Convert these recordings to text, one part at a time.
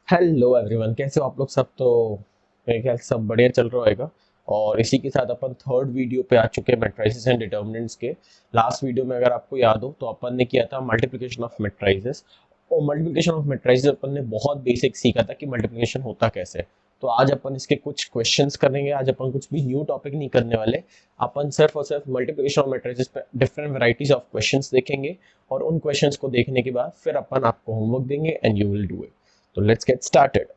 Hello everyone, कैसे हो आप लोग सब। तो मेरे ख्याल से सब बढ़िया चल रहा होगा। और इसी के साथ अपन थर्ड वीडियो पे आ चुके हैं मैट्रिसेस एंड डिटर्मिनेंट्स के। लास्ट वीडियो में अगर आपको याद हो तो अपन ने किया था मल्टीप्लिकेशन ऑफ मैट्रिसेस। और मल्टीप्लिकेशन ऑफ मैट्रिसेस अपन ने बहुत बेसिक सीखा था कि मल्टीप्लिकेशन होता कैसे है। तो आज अपन इसके कुछ क्वेश्चंस करेंगे। आज अपन कुछ भी न्यू टॉपिक नहीं करने वाले। अपन सिर्फ और सिर्फ मल्टीप्लिकेशन ऑफ मैट्रिसेस पे डिफरेंट वैरायटीज ऑफ क्वेश्चंस देखेंगे। और उन क्वेश्चंस को देखने के बाद फिर अपन आपको होमवर्क देंगे and you will do it. So let's get started.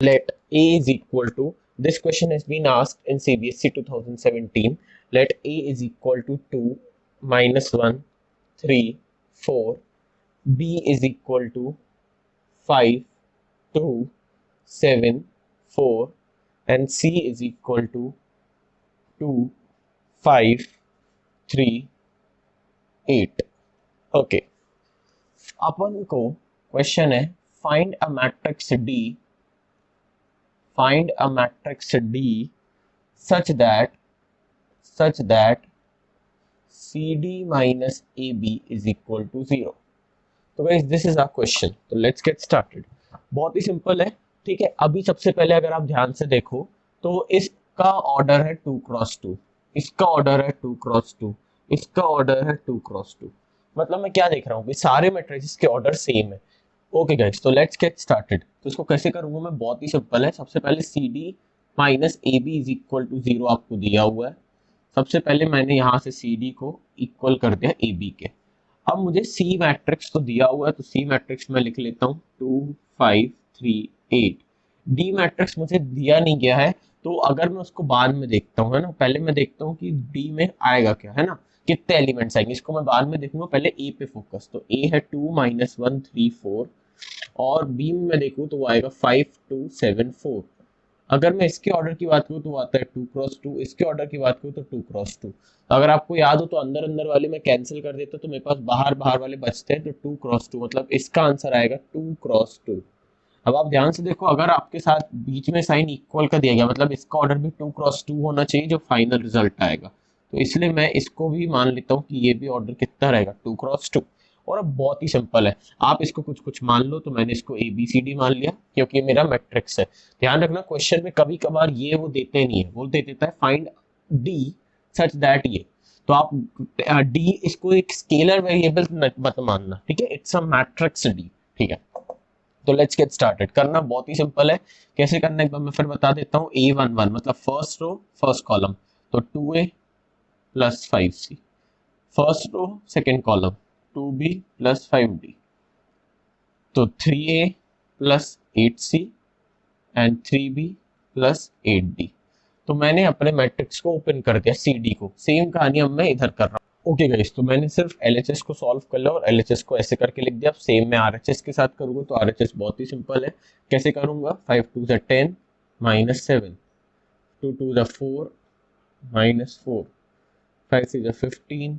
Let A is equal to, this question has been asked in CBSE 2017. Let A is equal to 2, minus 1, 3, 4. B is equal to 5, 2, 7, 4. And C is equal to 2, 5, 3, 8. Okay. अपन को question है, find a matrix D, find a matrix D such that CD minus AB is equal to 0. तो guys this is our question. तो let's get started. बहुत ही simple है। ठीक है, अभी सबसे पहले अगर आप ध्यान से देखो तो इसका ऑर्डर है 2x2, इसका ऑर्डर है 2x2, इसका ऑर्डर है 2x2। मतलब मैं क्या देख रहा हूँ कि सारे मैट्रिसेस के ऑर्डर सेम है। ओके गाइस, तो लेट्स गेट स्टार्टेड। तो इसको कैसे करूंगा मैं, बहुत ही सिंपल है। सबसे पहले C D minus A B is equal to 0 आपको दिया हुआ है। सबसे पहले मैंने यहाँ से सी डी को इक्वल कर दिया ए बी के। अब मुझे सी मैट्रिक्स तो दिया हुआ है, तो सी मैट्रिक्स में लिख लेता हूँ 2, 5, 3, 8। डी मैट्रिक्स मुझे दिया नहीं गया है, तो अगर मैं उसको बाद में देखता हूँ, है ना, पहले मैं देखता हूँ कि डी में आएगा क्या, है ना, कितने एलिमेंट्स आएंगे, इसको मैं बाद में देखूंगा। पहले ए पे फोकस। तो ए है 2, माइनस 1, 3, 4। और बी में मैं देखूँ तो वो आएगा 5, 2, 7, 4। अगर मैं इसके ऑर्डर की बात करूँ तो वो आता है 2x2, इसके ऑर्डर की बात करूँ तो 2x2। तो अगर आपको याद हो तो अंदर अंदर वाले मैं कैंसिल कर देता तो मेरे पास बाहर बाहर वाले बचते हैं, तो 2x2 मतलब इसका आंसर आएगा 2x2। अब आप ध्यान से देखो, अगर आपके साथ बीच में साइन इक्वल का दिया गया मतलब इसका ऑर्डर भी 2x2 होना चाहिए जो फाइनल रिजल्ट आएगा। तो इसलिए मैं इसको भी मान लेता हूँ कि ये भी ऑर्डर कितना रहेगा, 2x2। और अब बहुत ही सिंपल है, आप इसको कुछ कुछ मान लो। तो मैंने इसको ए बी सी डी मान लिया क्योंकि ये मेरा मैट्रिक्स है। ध्यान रखना क्वेश्चन में कभी कभार ये वो देते नहीं है, वो दे देता है फाइंड डी सच दैट ये। तो आप डी इसको एक स्केलर वेरिएबल मत मानना, ठीक है, इट्स अ मैट्रिक्स डी। ठीक है, तो लेट्स गेट स्टार्टेड। करना बहुत ही सिंपल है। कैसे करना एक बार मैं फिर बता देता हूँ। ए वन वन मतलब फर्स्ट रो फर्स्ट कॉलम, तो 2a plus 5c। First row second column 2b plus 5d, तो 3a plus 8c and 3b plus 8d। तो मैंने अपने मैट्रिक्स को ओपन कर दिया, सी डी को। सेम कहानी अब मैं इधर कर रहा हूँ। ओके गाइस, तो मैंने सिर्फ एलएचएस को सॉल्व कर लिया और एलएचएस को ऐसे करके लिख दिया। अब सेम मैं आरएचएस के साथ करूंगा तो आरएचएस बहुत ही सिंपल है। कैसे करूंगा, 5 2 ज़ा 10 माइनस 7, 2 2 ज़ा 4 माइनस 4, 5 3 ज़ा 15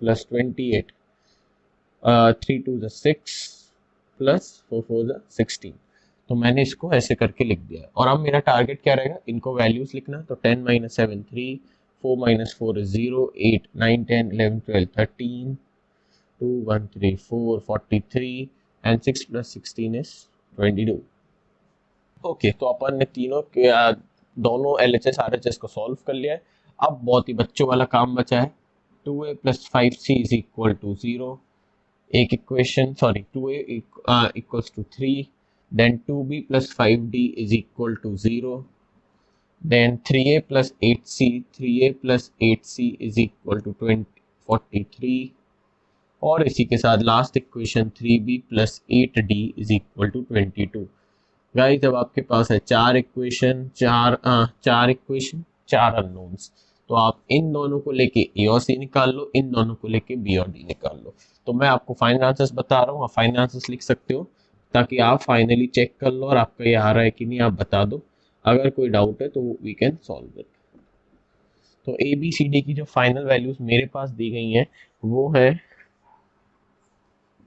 प्लस 28, 3 2 ज़ा 6 प्लस 4 4 ज़ा 16। तो मैंने इसको ऐसे करके लिख दिया। और अब मेरा टारगेट क्या रहेगा, इनको वैल्यूज लिखना। तो 10 minus 7 3, 4 minus 4 is 0, 8 9 10 11 12 13, 2 1 3 4 43 and 6 plus 16 is 22। Okay, तो अपन ने तीनों के दोनों L H S R H S को सॉल्व कर लिया है। अब बहुत ही बच्चों वाला काम बचा है। 2a plus 5c is equal to 0, एक equation, sorry 2a equals to 3, then 2b plus 5d is equal to 0, then 3a plus 8c, 3a plus 8c is equal to 43, और इसी के साथ last equation 3b plus 8d is equal to 22। Guys जब आपके पास है चार equation, चार अननोन्स, तो आप इन दोनों को लेके ए और सी निकाल लो, इन दोनों को लेके बी और डी निकाल लो। तो मैं आपको फाइनल आंसर्स बता रहा हूँ, आप फाइनल आंसर्स लिख सकते हो ताकि आप फाइनली चेक कर लो और आपका ये आ रहा है कि नहीं आप बता दो। अगर कोई डाउट है तो वी कैन सॉल्व इट। तो ए बी सी डी की जो फाइनल वैल्यूज मेरे पास दी गई हैं वो है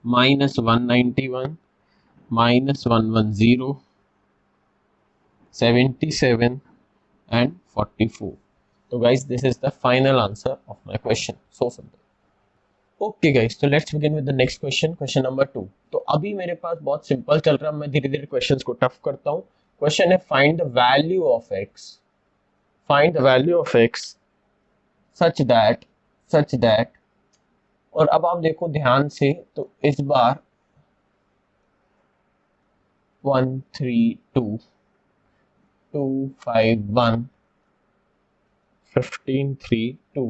-191, -110, 77 and 44। So guys, this is the final answer of my question. So simple. Okay guys, तो let's begin with the next question, question number 2। तो अभी मेरे पास बहुत सिंपल चल रहा है, मैं धीरे धीरे क्वेश्चंस को टफ करता हूँ। क्वेश्चन है find the value of x, find the value of x such that. और अब आप देखो ध्यान से, तो इस बार 1 3 2 2 5 1 15 3 2।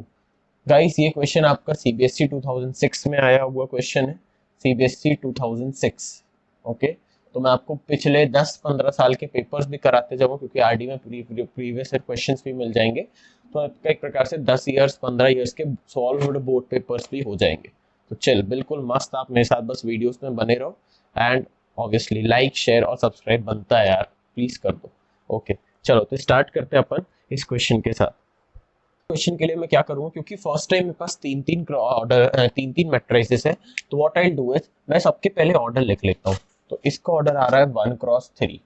गाइस ये क्वेश्चन आपका सीबीएसई 2006 में आया हुआ क्वेश्चन है, सीबीएसई 2006। ओके, तो मैं आपको पिछले 10-15 साल के पेपर्स भी कराते जाऊँ, क्योंकि आरडी में प्रीवियस क्वेश्चंस भी मिल जाएंगे। तो आपका एक प्रकार से 10 इयर्स 15 इयर्स के सॉल्व्ड बोर्ड पेपर्स भी हो जाएंगे। तो चल बिल्कुल मस्त, आप मेरे साथ बस वीडियोस में बने रहो, एंड ऑब्वियसली लाइक शेयर और सब्सक्राइब बनता है यार, प्लीज कर दो। ओके चलो, तो स्टार्ट करते हैं अपन इस क्वेश्चन के साथ। क्वेश्चन के लिए मैं क्या करूंगा, क्योंकि फर्स्ट टाइम मेरे पास तीन तीन मैट्रिसेस है, तो व्हाट आई डू इज मैं सबके पहले ऑर्डर लिख लेता हूँ। तो इसका ऑर्डर आ रहा है 1x3,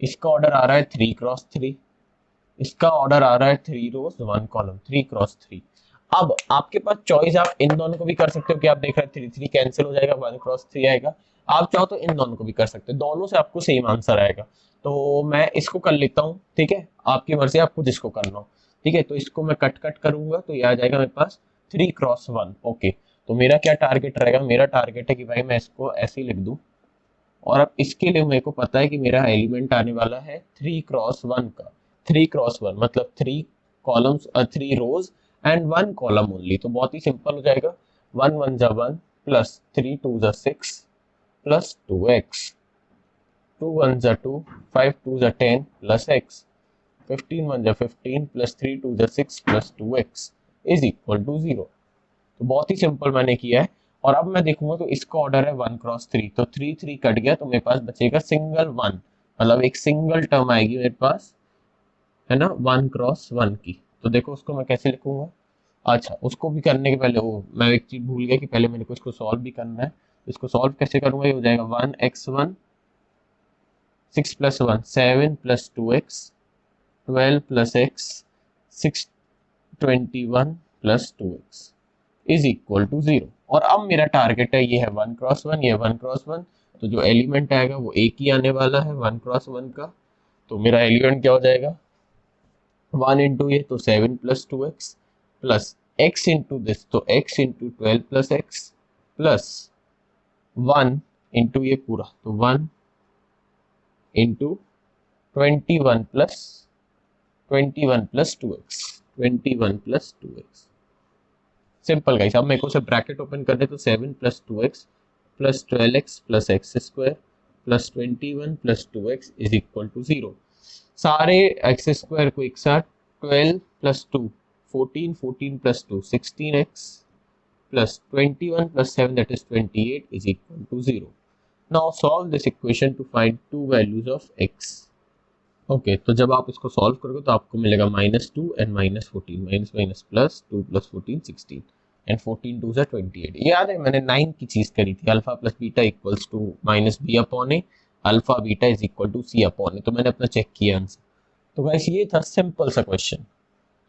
इसका ऑर्डर आ रहा है 3x3, इसका ऑर्डर आ रहा है 3 रोज 1 कॉलम, 3x3। अब आपके पास चॉइस, आप इन दोनों को भी कर सकते हो कि आप देख रहे हैं 3 3 कैंसिल हो जाएगा, 1x3 आएगा। आप चाहो तो इन दोनों को भी कर सकते हो, दोनों से आपको सेम आंसर आएगा। तो मैं इसको कर लेता हूँ, ठीक है, आपकी मर्जी, आपको जिसको करना हो। ठीक है, तो इसको मैं कट करूंगा, तो ये आ जाएगा मेरे पास 3x1। ओके, तो मेरा क्या टारगेट रहेगा, मेरा टारगेट है कि भाई मैं इसको ऐसे ही लिख दूं। और अब इसके लिए मेरे को पता है कि मेरा एलिमेंट आने वाला है 3x1 का। 3x1 मतलब 3 columns, 3 rows and 1 column only. तो बहुत ही सिंपल हो जाएगा, 1 1 जा 1 प्लस 3 2 जा 6 प्लस 2x, 2 1 जा 2, 5 2 जा 10 प्लस x, 15 1 जा 15 प्लस 3 2 जा 6 plus 2x is equal to 0। तो बहुत ही सिंपल मैंने किया है। और अब मैं देखूंगा तो इसका ऑर्डर है 1x3, तो 3 3 कट गया, तो मेरे पास बचेगा सिंगल 1, मतलब एक सिंगल टर्म आएगी मेरे पास, है ना, 1x1 की। तो देखो उसको मैं कैसे लिखूंगा। अच्छा, उसको भी करने के पहले वो मैं एक चीज भूल गया कि पहले मेरे को इसको सॉल्व भी करना है। इसको सॉल्व कैसे करूंगा, ये हो जाएगा 1x1, 6 plus 1 7 plus 2x, 12 plus x, 6 21 plus 2x is equal to 0। और अब मेरा टारगेट है, ये है 1x1, ये 1x1, तो जो एलिमेंट आएगा वो एक ही आने वाला है 1x1 का। तो मेरा एलिमेंट क्या हो जाएगा, 1 इंटू ये तो 7 plus 2x plus x into this, तो x into 12 plus x plus 1 into ये पूरा, तो 1 into 21 plus 2x, 21 plus 2x। Simple guys, अब मेरे को सिर्फ ब्रैकेट ओपन कर दे, तो 7 plus 2x plus 12x plus x square plus 21 plus 2x is equal to 0। सारे एक्स स्क्वायर को एक साथ, 12 plus 2 14, 14 plus 2 16x plus 21 plus 7 that is 28 is equal to 0. Now solve this equation to find two values of x. Okay, तो जब आप इसको solve करोगे तो आपको मिलेगा -2 and -14, minus minus plus 2 plus 14 16 and 14 2 28। याद है मैंने 9 की चीज करी थी, alpha plus beta equals to minus B upon A, alpha beta is equal to C upon A. तो मैंने अपना चेक किया आंसर। तो गाइस ये था सिंपल सा क्वेश्चन,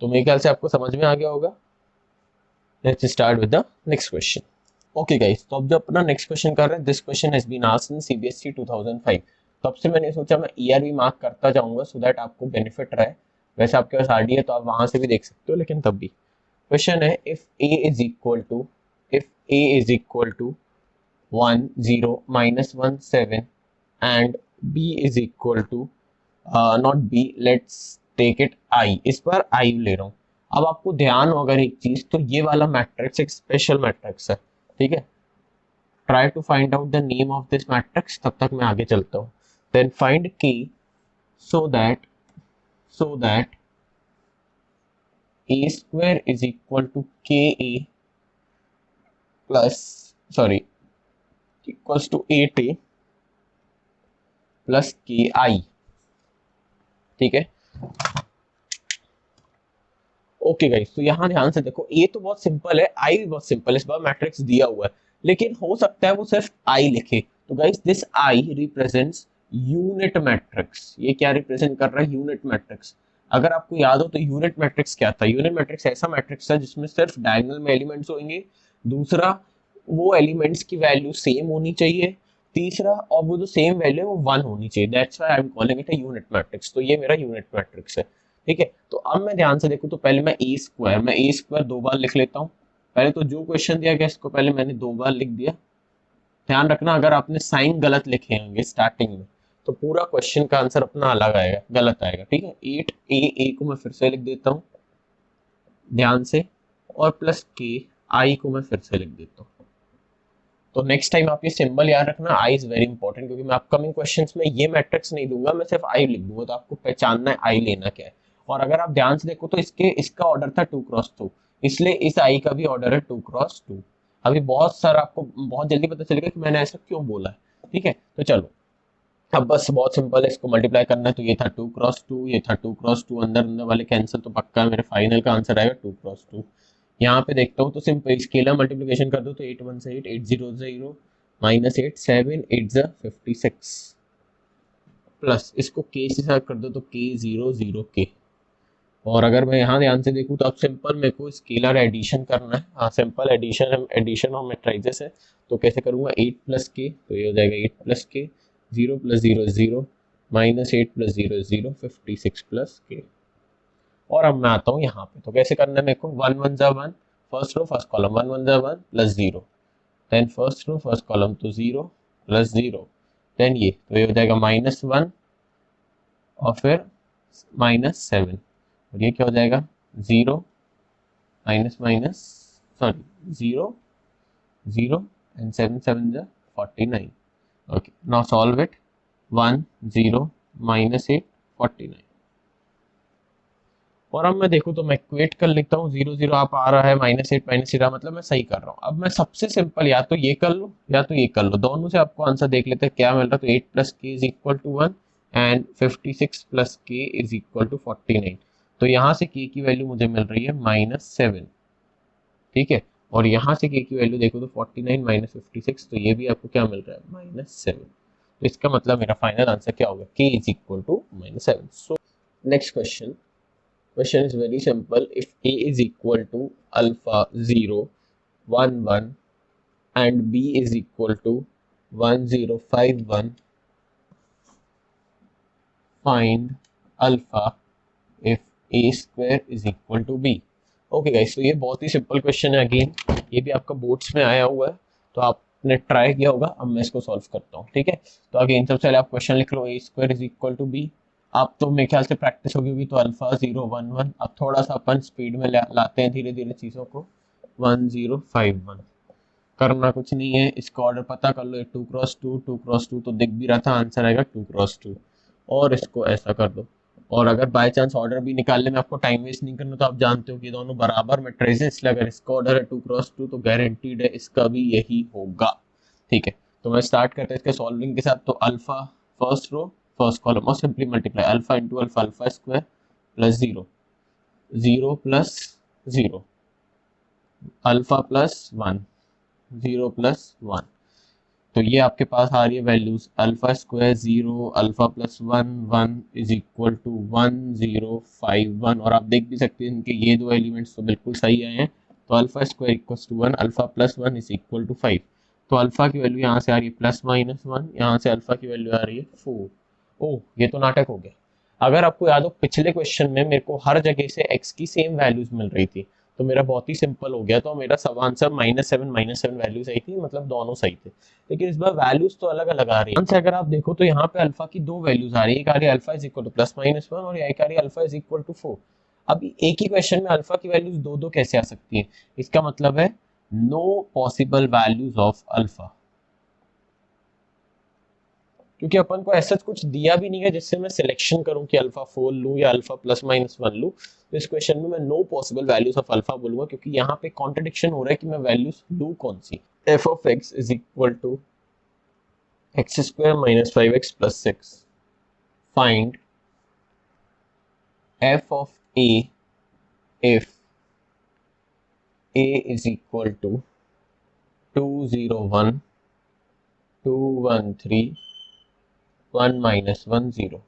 तो मेरे ख्याल से आपको समझ में आ गया होगा। Let's start with the next question. Okay guys, तो अब जो अपना नेक्स्ट क्वेश्चन कर रहे हैं, this question has been asked in CBSE 2005। तब से मैंने सोचा मैं ईयर भी मार्क करता जाऊंगा, सो दैट आपको बेनिफिट रहे। वैसे आपके पास आरडी है तो आप वहां से भी देख सकते हो, लेकिन तब भी क्वेश्चन है, if A is equal to 1 0 -1 7 and B is equal to not B, let's take it I, इस बार आई ले रहा हूँ। अब आपको ध्यान हो अगर एक चीज, तो ये वाला मैट्रिक्स एक स्पेशल मैट्रिक्स है, ठीक है। Try to find out the name of this matrix, तब तक मैं आगे चलता हूँ। Then find k so that a square is equal to ka plus equals to 8a plus ki, ठीक है। ओके गाइस, तो यहाँ ध्यान से देखो, ए तो बहुत सिंपल है, आई भी बहुत सिंपल है, इस बार मैट्रिक्स दिया हुआ है, लेकिन हो सकता है वो सिर्फ आई लिखे। तो guys this I represents unit matrix. ये क्या रिप्रेजेंट कर रहा है, यूनिट मैट्रिक्स। अगर आपको याद हो तो यूनिट मैट्रिक्स क्या था, यूनिट मैट्रिक्स ऐसा मैट्रिक्स था जिसमें सिर्फ डायगोनल में एलिमेंट्स होंगे, दूसरा वो एलिमेंट्स की वैल्यू सेम होनी चाहिए, तीसरा और वो जो सेम वैल्यू है वो 1 होनी चाहिए। That's why I am calling it a unit matrix. तो ये मेरा यूनिट मैट्रिक्स है, ठीक है। तो अब मैं ध्यान से देखूं तो पहले मैं ए स्क्वायर 2 बार लिख लेता हूँ। पहले तो जो क्वेश्चन दिया गया इसको पहले मैंने 2 बार लिख दिया। ध्यान रखना अगर आपने साइन गलत लिखे होंगे स्टार्टिंग में तो पूरा क्वेश्चन का आंसर अपना अलग आएगा, गलत आएगा, ठीक है। 8a को मैं फिर से लिख देता हूँ ध्यान से, और प्लस के आई को मैं फिर से लिख देता हूँ। तो नेक्स्ट टाइम आप ये सिंबल याद रखना, आई इज वेरी इंपॉर्टेंट, क्योंकि मैं अपकमिंग क्वेश्चंस में ये मैट्रिक्स नहीं दूंगा, मैं सिर्फ आई लिख दूंगा, तो आपको पहचानना है आई लेना क्या है। और अगर आप ध्यान से देखो तो इसका ऑर्डर था 2x2, इसलिए इस आई का भी ऑर्डर है 2x2। अभी बहुत सारा आपको बहुत जल्दी पता चलेगा कि मैंने ऐसा क्यों बोला है, ठीक है। तो चलो अब बस बहुत सिंपल है, इसको मल्टीप्लाई करना है। तो ये था 2x2, ये था 2x2, अंदर अंदर वाले कैंसिल, तो पक्का मेरे फाइनल का आंसर आएगा 2x2। यहाँ पे देखता हूँ तो सिंपल स्केलर मल्टीप्लिकेशन कर दो तो 8 1 से 8, 8 0 0 माइनस 8 7 8 जा 56, प्लस इसको के से साथ कर दो तो के 0 0 के। और अगर मैं यहाँ ध्यान से देखूँ तो अब सिंपल मेरे को स्केलर एडिशन करना है। हाँ सिंपल एडिशन और मैट्रिसेस है। तो कैसे करूँगा, 8 प्लस के, तो ये हो जाएगा 8 प्लस के, 0 प्लस 0 0, माइनस 8 प्लस 0 0, 56 प्लस के। और अब मैं आता हूँ यहाँ पे, तो कैसे करना है मेरे को, 1 1 जा 1, फर्स्ट रो फर्स्ट कॉलम, 1 1 जा 1 plus 0, then first row first column तो 0 प्लस 0, देन ये, तो ये हो जाएगा -1 और फिर -7, और ये क्या हो जाएगा 0 माइनस माइनस सॉरी 0 0 एंड 7 7 जा 49। Okay now solve it, 1 0 -8 49। और अब मैं देखूँ तो मैं इक्वेट कर लिखता हूँ, 0 0 आप आ रहा है, -8 -8 मतलब मैं सही कर रहा हूँ। अब मैं सबसे सिंपल या तो ये कर लूँ या तो ये कर लो, दोनों से आपको आंसर देख लेते हैं क्या मिल रहा है। तो 8 plus K is equal to 1 and 56 plus K is equal to 49। तो यहाँ से के की वैल्यू मुझे मिल रही है -7, ठीक है। और यहाँ से के की वैल्यू देखो तो 49 -56, तो ये भी आपको क्या मिल रहा है -7। तो इसका मतलब मेरा फाइनल आंसर क्या होगा, K is equal to -7। So next question, question is very simple. If a is equal to alpha 0 1 1 and b is equal to 1 0 5 1, find alpha if a square is equal to b. Okay guys, तो ये बहुत ही simple question है। Again ये भी आपका boards में आया हुआ है, तो आपने ट्राई किया होगा। अब मैं इसको सॉल्व करता हूँ, ठीक है। तो अगेन सबसे पहले आप क्वेश्चन लिख लो, a square is equal to b। आप तो मेरे ख्याल से प्रैक्टिस होगी होगी, तो अल्फा 0 1 1। अब थोड़ा सा अपन स्पीड में लाते हैं धीरे धीरे चीज़ों को। 1 0 5 1, करना कुछ नहीं है, इसका ऑर्डर पता कर लो, 2x2 2x2, तो दिख भी रहा था आंसर आएगा 2x2। और इसको ऐसा कर दो। और अगर बाय चांस ऑर्डर भी निकालने में आपको टाइम वेस्ट नहीं करना, तो आप जानते हो कि दोनों बराबर मैट्रिसेस, इसलिए अगर इसका ऑर्डर है 2x2 तो गारंटीड है इसका भी यही होगा, ठीक है। तो मैं स्टार्ट करते हैं इसके सॉल्विंग के साथ। तो alpha first row first column और simply multiply, alpha into alpha, alpha square plus 0 0 plus 0, alpha plus 1 0 plus 1। तो ये आपके पास आ रही है values, alpha square 0 alpha plus 1 1 is equal to 1 0 5 1। और आप देख भी सकते हैं इनके ये दो एलिमेंट्स तो बिल्कुल सही आए हैं। तो alpha square equal to 1, alpha plus 1 is equal to 5। तो अल्फा की वैल्यू यहाँ से आ रही है +-1, यहाँ से अल्फा की वैल्यू आ रही है 4। ओह ये तो नाटक हो गया। अगर आपको याद हो पिछले क्वेश्चन में मेरे को हर जगह से एक्स की सेम वैल्यूज मिल रही थी, तो मेरा बहुत ही सिंपल हो गया। तो मेरा सब आंसर -7 वैल्यू सही थी, मतलब दोनों सही थे। लेकिन इस बार वैल्यूज तो अलग अलग आ रही है। अगर आप देखो तो यहाँ पे अल्फा की दो वैल्यूज आ रही है, एक आ रही है अल्फा इज इक्वल टू +-1 और एक आ रही है अल्फा इज इक्वल टू 4। अब एक ही क्वेश्चन में अल्फा की वैल्यूज दो दो कैसे आ सकती है, इसका मतलब है no possible values of alpha, क्योंकि अपन को ऐसा कुछ दिया भी नहीं है जिससे मैं सिलेक्शन करूं कि अल्फा 4 लूं या अल्फा +-1 लूं। तो इस क्वेश्चन में मैं no possible values of alpha बोलूंगा, क्योंकि यहाँ पे कॉन्ट्रडिक्शन हो रहा है कि मैं वैल्यूज लूं कौन सी। f of x is equal to x square minus 5x plus 6, find f of a if a is equal to 2 0 1 2 1 3 1 -1 0।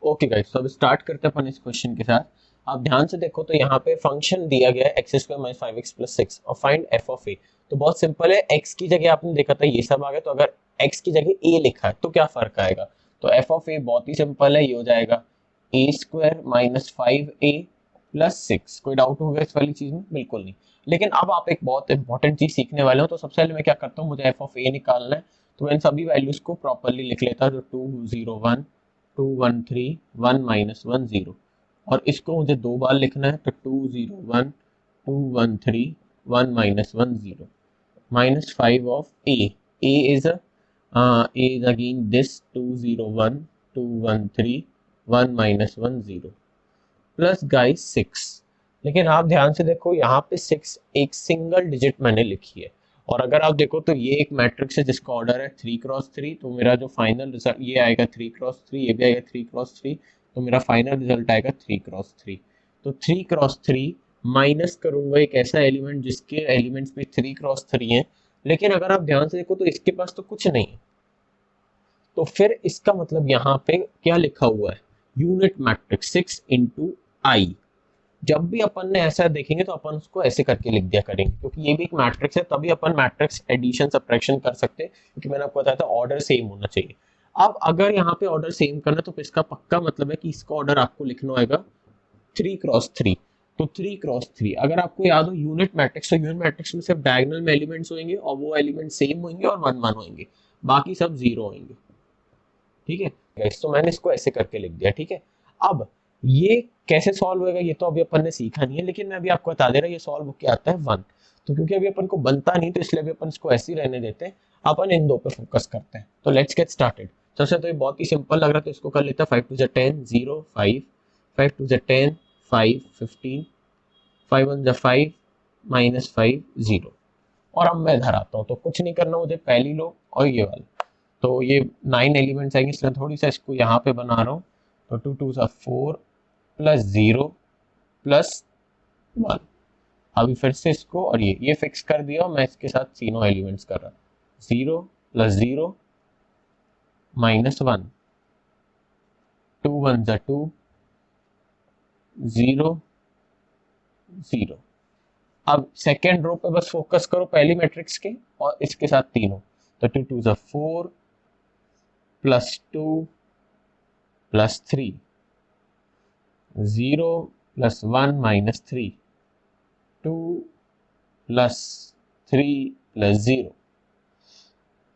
Okay guys, तो अब स्टार्ट करते हैं अपन इस क्वेश्चन के साथ। आप ध्यान से देखो तो यहाँ पे फंक्शन दिया गया है x square minus 5x plus 6 और फाइंड एफ ऑफ ए। तो बहुत सिंपल है, x की जगह आपने देखा था ये सब आ गया, तो अगर x की जगह a लिखा है तो क्या फर्क आएगा, तो एफ ऑफ ए बहुत ही सिंपल है, ये हो जाएगा ए स्क्वायर माइनस 5a प्लस 6। कोई डाउट होगा इस वाली चीज में? बिल्कुल नहीं। लेकिन अब आप एक बहुत इंपॉर्टेंट चीज सीखने वाले हो, तो सबसे पहले मैं क्या करता हूँ, मुझे एफ ऑफ ए निकालना है, तो मैं इन सभी वैल्यूज को प्रॉपरली लिख लेता हूँ, जो 2 0 1 2 1 3 1 माइनस 1 0, और इसको मुझे दो बार लिखना है, तो 2 0 1 2 1 3 1 minus 1 0 minus 5 of a is again this 2 0 1 2 1 3 1 minus 1 0 plus guys 6। लेकिन आप ध्यान से देखो यहाँ पे 6 एक सिंगल डिजिट मैंने लिखी है, और अगर आप देखो तो ये एक मैट्रिक्स है जिसका ऑर्डर है 3x3, तो मेरा जो फाइनल रिजल्ट ये आएगा 3x3, ये भी आएगा 3x3, तो मेरा फाइनल रिजल्ट आएगा 3x3। तो 3x3 माइनस करूंगा एक ऐसा एलिमेंट जिसके एलिमेंट्स में 3x3 हैं, लेकिन अगर आप ध्यान से देखो तो इसके पास तो कुछ नहीं है, तो फिर इसका मतलब यहाँ पे क्या लिखा हुआ है, यूनिट मैट्रिक्स 6 इंटू आई। जब भी अपन ने ऐसा देखेंगे तो अपन उसको ऐसे करके लिख दिया करेंगे, क्योंकि ये भी एक मैट्रिक्स है, तभी अपन मैट्रिक्स एडिशन सब्ट्रैक्शन कर सकते हैं, क्योंकि मैंने आपको बताया था ऑर्डर सेम होना चाहिए। अब अगर यहाँ पे ऑर्डर सेम करना तो इसका पक्का मतलब है कि इसका ऑर्डर आपको लिखना होगा 3x3। तो 3x3 अगर आपको याद हो यूनिट मैट्रिक्स, तो यूनिट मैट्रिक्स में सिर्फ डायगोनल में एलिमेंट्स होंगे और वो एलिमेंट सेम होंगे और 1 1 होंगे, बाकी सब 0 होंगे। ठीक है, तो मैंने इसको ऐसे करके लिख दिया। ठीक है, अब ये कैसे सॉल्व होगा ये तो अभी अपन ने सीखा नहीं है, लेकिन मैं अभी आपको बता दे रहा हूँ ये सॉल्व होके आता है 1। तो क्योंकि अभी अपन को बनता नहीं, तो इसलिए अभी अपन इसको ऐसे ही रहने देते हैं, अपन इन दो पे फोकस करते हैं। तो लेट्स गेट स्टार्टेड। सबसे तो ये बहुत ही सिंपल लग रहा है, तो इसको कर लेता है 5 2 10 0 5 5 2 10 5 15 5 1 5 माइनस 5 0। और अब मैं इधर आता हूँ, तो कुछ नहीं करना मुझे, पहली लो और ये वाला, तो ये 9 एलिमेंट्स आएंगे, इसलिए थोड़ी सा इसको यहाँ पे बना रहा हूँ। तो 2 2 4 प्लस 0 प्लस 1। अभी फिर से इसको और ये फिक्स कर दिया, मैं इसके साथ तीनों एलिमेंट्स कर रहा, 0 प्लस 0 माइनस 1, 2 1 2 0 0। अब सेकेंड रो पे बस फोकस करो पहली मैट्रिक्स के और इसके साथ तीनों, तो 2 2 4 plus 2 plus 3 0 plus 1 minus 3 2 plus 3 plus 0।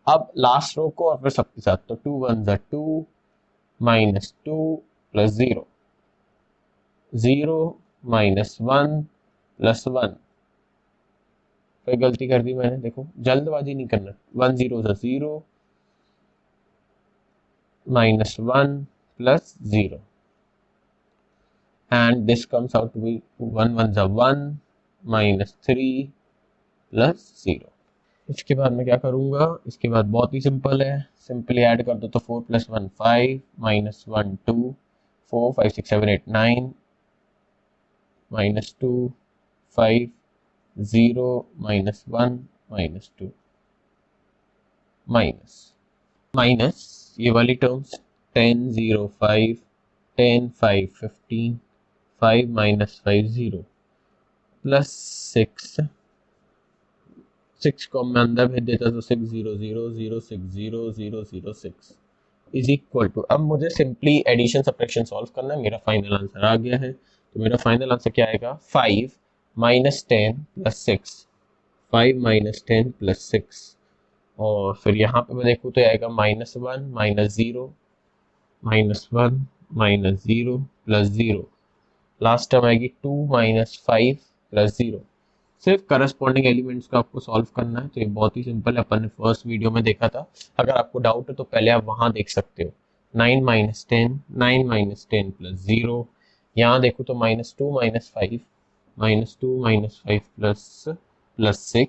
अब लास्ट रो को और फिर सबके साथ, तो 2 1 2 माइनस 2 प्लस 0 0 माइनस 1 प्लस 1। कोई गलती कर दी मैंने, देखो जल्दबाजी नहीं करना, 1 0 0 minus 1 plus 0 and this comes out to be 1 1 1 minus 3 plus 0। इसके बाद मैं क्या करूंगा, इसके बाद बहुत ही सिंपल है, सिंपली ऐड कर दो, तो 4 plus 1 5 minus 1 2 4 5 6 7 8 9 minus 2 5 0 minus 1 minus 2 minus ये वाली टर्म्स 10 0 5 10 5 15 5 माइनस 5 0 प्लस 6 को मैं अंदर भेज देता, तो 6 0 0 0 6 0 0 0 6 इज इक्वल टू, अब मुझे सिंपली एडिशन सब्ट्रैक्शन सॉल्व करना है। मेरा फाइनल आंसर आ गया है, तो मेरा फाइनल आंसर क्या आएगा, 5 माइनस 10 प्लस 6 5 माइनस 10 प्लस 6, और फिर यहाँ पे मैं देखूँ तो आएगा minus 1 minus 0 minus 1 minus 0 plus 0, last term आएगी 2 माइनस 5 प्लस 0। सिर्फ करस्पॉन्डिंग एलिमेंट्स को आपको सॉल्व करना है, तो ये बहुत ही सिंपल है, अपन ने फर्स्ट वीडियो में देखा था। अगर आपको डाउट है तो पहले आप वहां देख सकते हो। 9 माइनस 10 9 माइनस 10 प्लस 0, यहाँ देखो तो minus 2 minus 5 minus 2 minus 5 plus 6,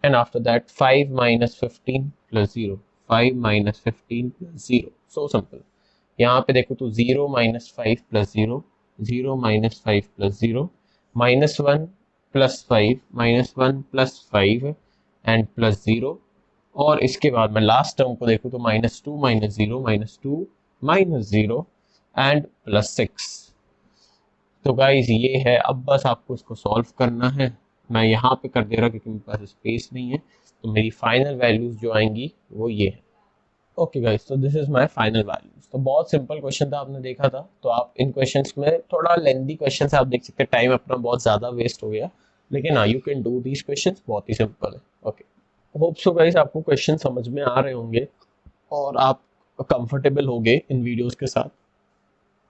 and after that 5 minus 15 plus 0 5 minus 15 plus 0। So simple, यहाँ पे देखो तो 0 minus 5 plus 0 0 minus 5 plus 0 minus 1 plus 5 minus 1 plus 5 and plus 0, और इसके बाद मैं लास्ट टर्म को देखूँ तो minus 2 minus 0 minus 2 minus 0 and plus 6। तो गाइज ये है, अब बस आपको इसको सॉल्व करना है। मैं यहाँ पे कर दे रहा क्योंकि मेरे पास स्पेस नहीं है, तो मेरी फाइनल वैल्यूज जो आएंगी वो ये है। ओके गाइस, तो this is my final values. तो बहुत सिंपल क्वेश्चन था, आपने देखा था। तो आप इन क्वेश्चंस में थोड़ा लेंथी क्वेश्चन है, आप देख सकते हैं टाइम अपना बहुत ज़्यादा वेस्ट हो गया, लेकिन हाँ, you can do these questions, बहुत ही सिंपल है। ओके, होप सो गाइस आपको क्वेश्चन समझ में आ रहे होंगे और आप कंफर्टेबल होंगे इन वीडियोस के साथ।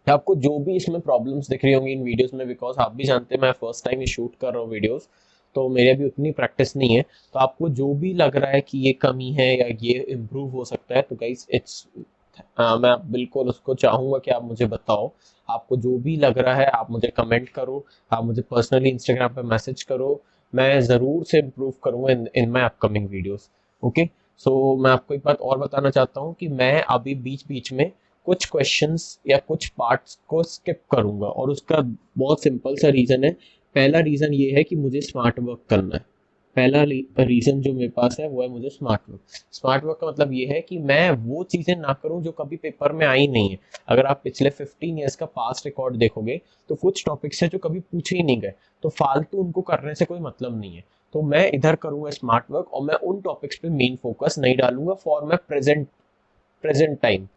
आपको जो भी इसमें प्रॉब्लम्स दिख रही होंगी इन वीडियोस में, बिकॉज आप भी जानते हैं मैं फर्स्ट टाइम ही शूट कर रहा हूँ वीडियोस, तो मेरे भी उतनी प्रैक्टिस नहीं है। तो आपको जो भी लग रहा है कि ये कमी है या ये इम्प्रूव हो सकता है, तो गाइस इट्स मैं बिल्कुल उसको चाहूँगा कि आप मुझे बताओ। आपको जो भी लग रहा है आप मुझे कमेंट करो, आप मुझे पर्सनली इंस्टाग्राम पे मैसेज करो, मैं ज़रूर से इम्प्रूव करूँगा इन माई अपकमिंग वीडियोज़। ओके, सो मैं आपको एक बात और बताना चाहता हूँ कि मैं अभी बीच बीच में कुछ क्वेश्चंस या कुछ पार्ट्स को स्किप करूंगा, और उसका बहुत सिंपल सा रीज़न है। पहला रीज़न ये है कि मुझे स्मार्ट वर्क करना है। पहला रीज़न जो मेरे पास है वो है मुझे स्मार्ट वर्क। स्मार्ट वर्क का मतलब ये है कि मैं वो चीज़ें ना करूं जो कभी पेपर में आई नहीं है। अगर आप पिछले 15 ईयर्स का पास्ट रिकॉर्ड देखोगे तो कुछ टॉपिक्स है जो कभी पूछे ही नहीं गए, तो फालतू उनको करने से कोई मतलब नहीं है। तो मैं इधर करूंगा स्मार्ट वर्क, और मैं उन टॉपिक्स पे मेन फोकस नहीं डालूंगा फॉर माई प्रेजेंट टाइम।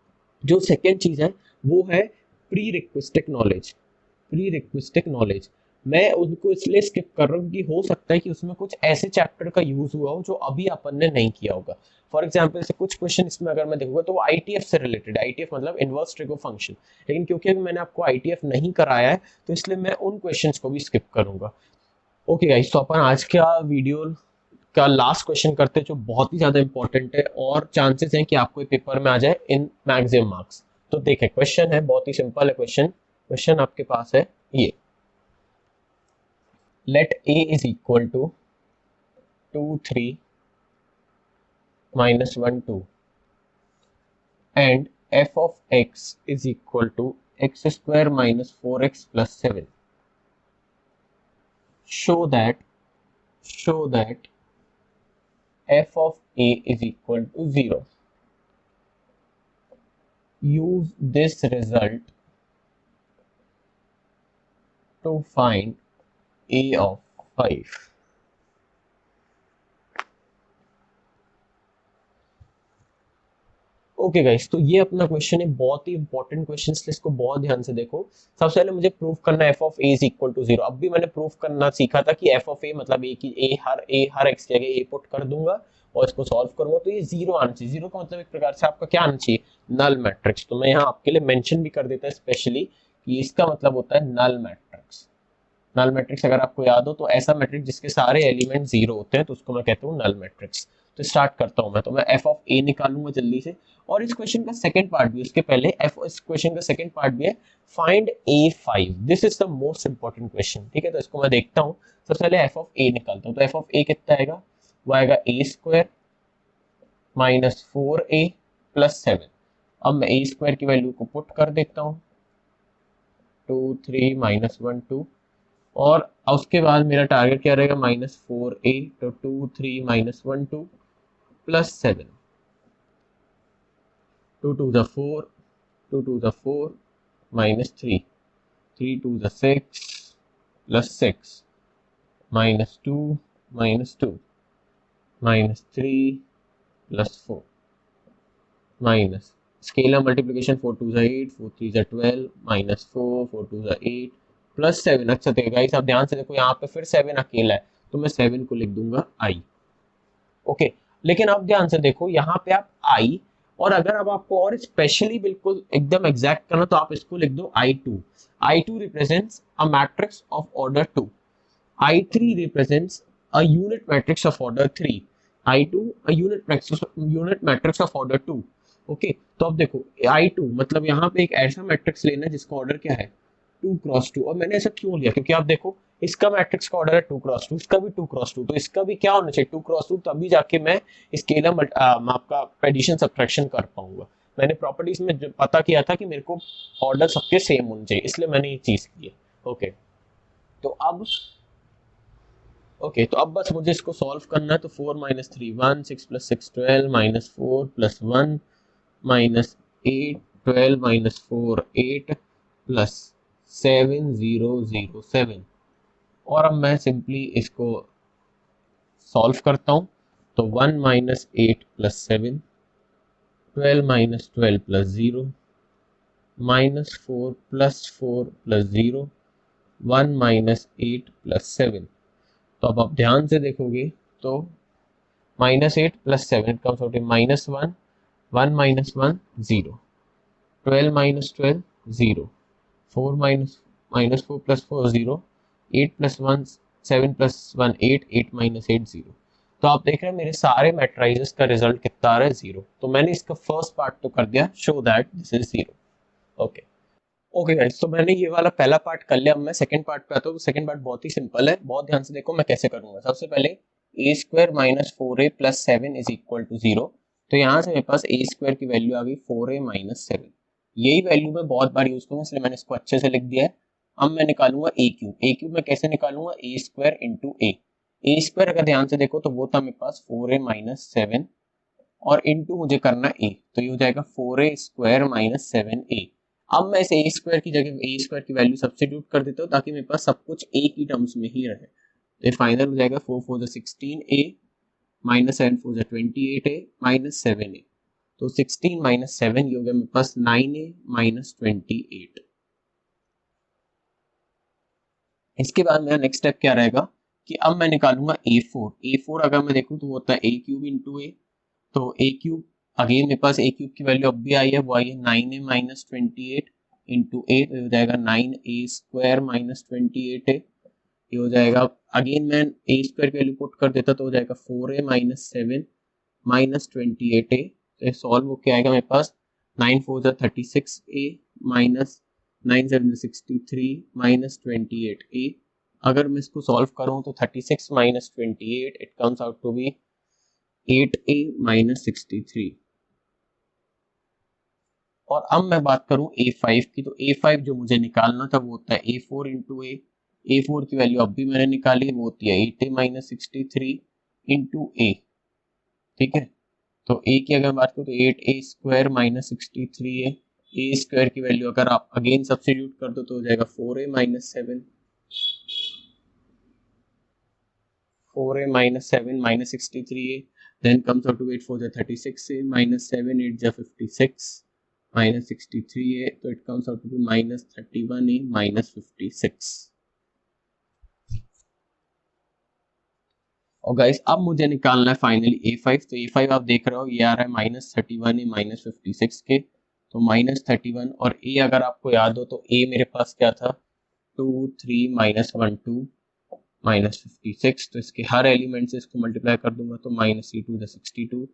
जो सेकेंड चीज है वो है प्री रिक्विस्टिक नॉलेज। प्री रिक्विस्टिक नॉलेज मैं उनको इसलिए स्किप कर रहा हूँ कि हो सकता है कि उसमें कुछ ऐसे चैप्टर का यूज हुआ हो जो अभी अपन ने नहीं किया होगा। फॉर एग्जाम्पल से कुछ क्वेश्चन इसमें अगर मैं देखूंगा तो वो आईटीएफ से रिलेटेड है, आईटीएफ मतलब इनवर्स ट्रिगो फंक्शन। लेकिन क्योंकि अभी मैंने आपको आईटीएफ नहीं कराया है, तो इसलिए मैं उन क्वेश्चंस को भी स्किप करूंगा। ओके गाइस, तो अपन आज का वीडियो का लास्ट क्वेश्चन करते हैं जो बहुत ही ज्यादा इंपॉर्टेंट है और चांसेस हैं कि आपको पेपर में आ जाए इन मैक्सिमम मार्क्स। तो देखें, क्वेश्चन है बहुत ही सिंपल है। क्वेश्चन क्वेश्चन आपके पास है ये, let a is equal to 2 3 minus 1 2 and f of x is equal to x square minus 4x plus 7. show that f of a is equal to 0. Use this result to find a of 5. Okay guys, तो ये अपना question है, बहुत ही important question, इसको बहुत ध्यान से देखो। सबसे पहले मुझे प्रूफ करना है F of A is equal to 0। अब भी मैंने प्रूफ करना सीखा था कि एफ ऑफ ए मतलब ए हर एक्स की जगह ए पुट कर दूंगा और इसको सॉल्व करूंगा, तो ये 0 आना चाहिए। 0 का मतलब एक प्रकार से आपका क्या आना चाहिए, नल मैट्रिक्स। तो मैं यहाँ आपके लिए मेंशन भी कर देता है स्पेशली कि इसका मतलब होता है नल मैट्रिक्स। नल मैट्रिक्स अगर आपको याद हो तो ऐसा मैट्रिक्स जिसके सारे एलिमेंट 0 होते हैं, तो उसको मैं कहता हूँ नल मैट्रिक्स। तो स्टार्ट करता हूं मैं, तो मैं एफ ऑफ ए निकालूंगा जल्दी से। और इस क्वेश्चन का सेकंड पार्ट भी, उसके पहले इस क्वेश्चन का सेकंड पार्ट भी है, find a5। This is the most important question, ठीक है। तो इसको मैं देखता हूँ, सबसे पहले एफ ऑफ ए निकालता हूँ। तो एफ ऑफ ए कितना आएगा, वो आएगा ए स्क्वायर माइनस 4a प्लस 7। अब मैं ए स्क्वायर की वैल्यू को पुट कर देता हूँ, 2 3 माइनस 1 2, और उसके बाद मेरा टारगेट क्या रहेगा, -4a। तो 2 3 माइनस 1 2 प्लस 7, 2 2 ज़ा 4, 2 2 ज़ा 4 माइनस 3, 3 2 ज़ा 6 plus 6 minus 2 minus 2 minus 3 plus 4 minus scalar multiplication, 4 2 ज़ा 8 4 3 ज़ा 12 माइनस 4 4 2 ज़ा 8 प्लस 7। अच्छा देखो गाइस, आप ध्यान से देखो, यहाँ पे फिर 7 अकेला है, तो मैं 7 को लिख दूंगा आई। ओके, लेकिन अब ध्यान से देखो, यहाँ पे आप आई, और अगर अब आपको और स्पेशली बिल्कुल एकदम एग्जैक्ट करना तो आप इसको लिख दो I2। I2 represents a matrix of order 2। I3 represents a unit matrix of order 3। I2 a unit matrix of order 2। Okay, तो अब देखो I2 मतलब यहाँ पे एक ऐसा मैट्रिक्स लेना है जिसका ऑर्डर क्या है, 2x2। और मैंने ऐसा क्यों लिया, क्योंकि आप देखो इसका मैट्रिक्स का ऑर्डर है 2x2, इसका भी 2x2, तो इसका भी क्या होना चाहिए 2x2, तभी जाके मैं स्केलर आपका एडिशन सब्ट्रैक्शन कर पाऊंगा। मैंने प्रॉपर्टीज में पता किया था कि मेरे को ऑर्डर सबके सेम होने चाहिए, इसलिए मैंने ये चीज की है। ओके, तो अब तो अब बस मुझे इसको सॉल्व करना है। तो 4 minus 3 1 6 plus 6 12 minus 4 plus 1 minus 8 12 minus 4 8 plus 7007। और अब मैं सिंपली इसको सॉल्व करता हूँ। तो 1 minus 8 plus 7, 12 minus 12 plus 0, minus 4 plus 4 plus 0, 1 minus 8 plus 7। तो अब आप ध्यान से देखोगे तो minus 8 plus 7 comes out minus 1, 1 minus 1 0, 12 minus 12 0, 4 minus minus 4 plus 4 0, 8 plus 1 7 plus 1 8, 8 minus 8 0। तो आप देख रहे हैं मेरे सारे मैट्राइजेस का रिजल्ट कितना आ रहा है, 0। तो मैंने इसका फर्स्ट पार्ट तो कर दिया, show that this is 0। Okay okay guys, तो मैंने ये वाला पहला पार्ट कर लिया। अब मैं सेकंड पार्ट पे आता हूँ। सेकंड पार्ट बहुत ही सिंपल है, बहुत ध्यान से देखो मैं कैसे करूंगा। सबसे पहले A square minus 4a plus 7 is equal to 0। तो यहाँ से मेरे पास ए स्क्वायर की वैल्यू आ गई 4a माइनस 7। यही वैल्यू मैं बहुत बार यूज करूंगा, इसलिए मैंने इसको अच्छे से लिख दिया है। अब मैं निकालूंगा ए क्यूब। ए क्यूब में कैसे निकालूंगा, ए स्क्वायर इंटू ए स्क्वायर अगर ध्यान से देखो तो वो था मेरे पास 4a माइनस 7 और इंटू मुझे करना ए, तो ये हो जाएगा 4a स्क्वायर माइनस 7a। अब मैं इस ए स्क्वायर की जगह ए स्क्वायर की वैल्यू सब्स्टिट्यूट कर देता हूँ ताकि मेरे पास सब कुछ ए की टर्म्स में ही रहे। तो ये फाइनल हो जाएगा 4 4 16a minus 7 4 28a minus 7a। तो 16 माइनस 7 ये हो गया मेरे पास 9a माइनस 28। इसके बाद मेरा नेक्स्ट स्टेप क्या रहेगा कि अब मैं निकालूंगा a4। a4 अगर मैं देखूँ तो वो होता है a क्यूब इंटू ए। तो a क्यूब अगेन मेरे पास a क्यूब की वैल्यू अब भी आई है, वो आई है 9a माइनस 28 इंटू ए, तो हो जाएगा 9a स्क्वायर माइनस 28a। ये हो जाएगा, अगेन मैं a स्क्वायर की वैल्यू पुट कर देता तो हो जाएगा 4a माइनस 7 माइनस 28a। तो ये सॉल्व होके आएगा मेरे पास 9 4 36a माइनस 9 7 63 माइनस 28a। अगर मैं इसको सॉल्व करूं तो 36 minus 28 it comes out to be 8a minus 63। और अब मैं बात करूं a5 की, तो a5 जो मुझे निकालना था वो होता है a4 इंटू ए। a4 की वैल्यू अब भी मैंने निकाली, वो होती है 8a माइनस 63 इंटू ए। ठीक है, तो a की अगर बात करूं तो 8a स्क्वायर माइनस 63 है। ए स्क्वायर की वैल्यू अगर आप अगेन सब्स्टिट्यूट कर दो तो हो जाएगा 4a minus 7, 4a minus 7 minus 63a, then comes out to 8 4 is 36a minus 7 8 is 56 minus 63a, so it comes out to be minus 31a minus 56। और गाइस अब मुझे निकालना है फाइनली a5। तो a5 आप देख रहे हो ये आ रहा है माइनस 31a माइनस 56 के, तो माइनस 31। और a अगर आपको याद हो तो a मेरे पास क्या था 2 3 माइनस 1 2 माइनस 56। तो इसके हर एलिमेंट से इसको मल्टीप्लाई कर दूंगा तो माइनस c2 is 62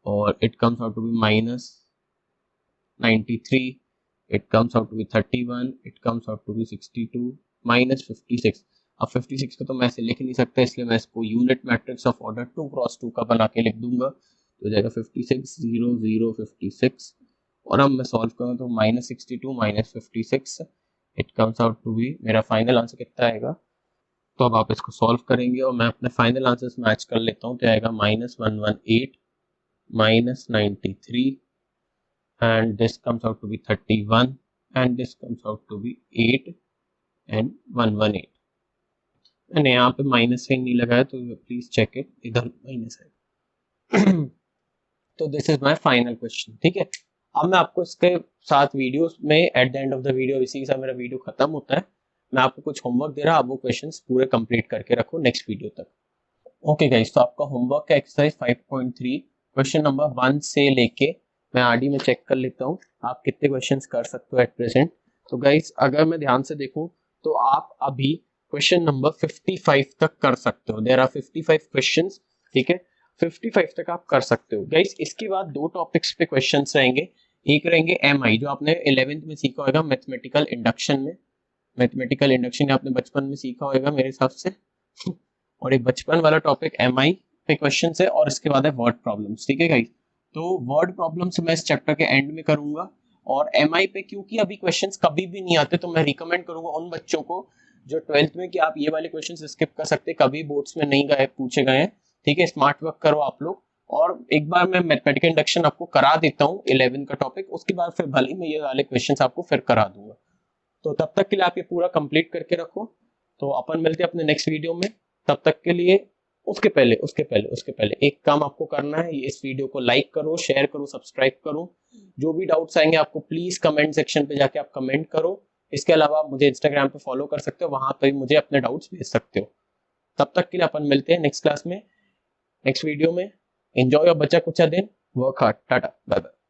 और it comes out to be minus 93, it comes out to be 31, it comes out to be 62 minus 56। अब 56 को तो मैं ऐसे लिख नहीं सकता, इसलिए मैं इसको unit matrix of order 2 cross 2 का बना के लिख दूंगा। तो हो जाएगा 56 0 0 56। और अब मैं सॉल्व करूँ तो minus 62 minus 56 it comes out to be, मेरा फाइनल आंसर कितना आएगा। तो अब आप इसको सॉल्व करेंगे और मैं अपने फाइनल आंसर्स मैच कर लेता हूँ, तो आएगा minus 118 minus 93 and this comes out to be 31 and this comes out to be 8 and 118। मैंने यहाँ पे माइनस से नहीं लगाया तो प्लीज चेक इट, इधर माइनस है। तो this is my final question. ठीक है, अब मैं आपको इसके साथ वीडियोस में at the end of the video, इसी के साथ मेरा वीडियो खत्म होता है। मैं आपको कुछ होमवर्क दे रहा हूँ, आप वो क्वेश्चंस पूरे कंप्लीट करके रखो नेक्स्ट वीडियो तक। ओके गाइस, तो आपका होमवर्क का एक्सरसाइज 5.3 क्वेश्चन नंबर 1 से लेके मैं आरडी में चेक कर लेता हूँ आप कितने क्वेश्चंस कर सकते हो एट प्रेजेंट। तो गाइस अगर मैं ध्यान से देखूं तो आप अभी क्वेश्चन नंबर 55 तक कर सकते हो। There are 55 questions. ठीक है, 55 तक आप कर सकते हो गाइस। इसके बाद दो टॉपिक्स पे क्वेश्चंस रहेंगे। एक रहेंगे एमआई, जो आपने 11th में सीखा होगा मैथमेटिकल इंडक्शन में। मैथमेटिकल इंडक्शन आपने बचपन में सीखा होगा मेरे हिसाब से। और एक बचपन वाला टॉपिक एमआई पे क्वेश्चन है और इसके बाद है वर्ड प्रॉब्लम्स। ठीक है गाइस, तो वर्ड प्रॉब्लम्स मैं इस चैप्टर के एंड में करूंगा। और एमआई पे क्योंकि अभी क्वेश्चंस कभी भी नहीं आते, तो मैं रिकमेंड करूंगा उन बच्चों को जो 12th में कि आप ये वाले क्वेश्चंस स्किप कर सकते, कभी बोर्ड्स में नहीं गए पूछे गए हैं। ठीक है, स्मार्ट वर्क करो आप लोग। और एक बार मैं मैथमेटिकल इंडक्शन आपको करा देता हूँ 11 का टॉपिक, उसके बाद फिर भले मैं ये वाले क्वेश्चंस आपको फिर करा दूंगा। तो तब तक के लिए आप ये पूरा कंप्लीट करके रखो। तो अपन मिलते हैं अपने नेक्स्ट वीडियो में। तब तक के लिए उसके पहले एक काम आपको करना है, इस वीडियो को लाइक करो, शेयर करो, सब्सक्राइब करो। जो भी डाउट्स आएंगे आपको प्लीज कमेंट सेक्शन पे जाके आप कमेंट करो। इसके अलावा आप मुझे इंस्टाग्राम पे फॉलो कर सकते हो, वहां पे मुझे अपने डाउट्स भेज सकते हो। तब तक के लिए अपन मिलते हैं नेक्स्ट क्लास में, नेक्स्ट वीडियो में। एंजॉय योर बच्चा कुछ दिन, work hard, tata bye bye.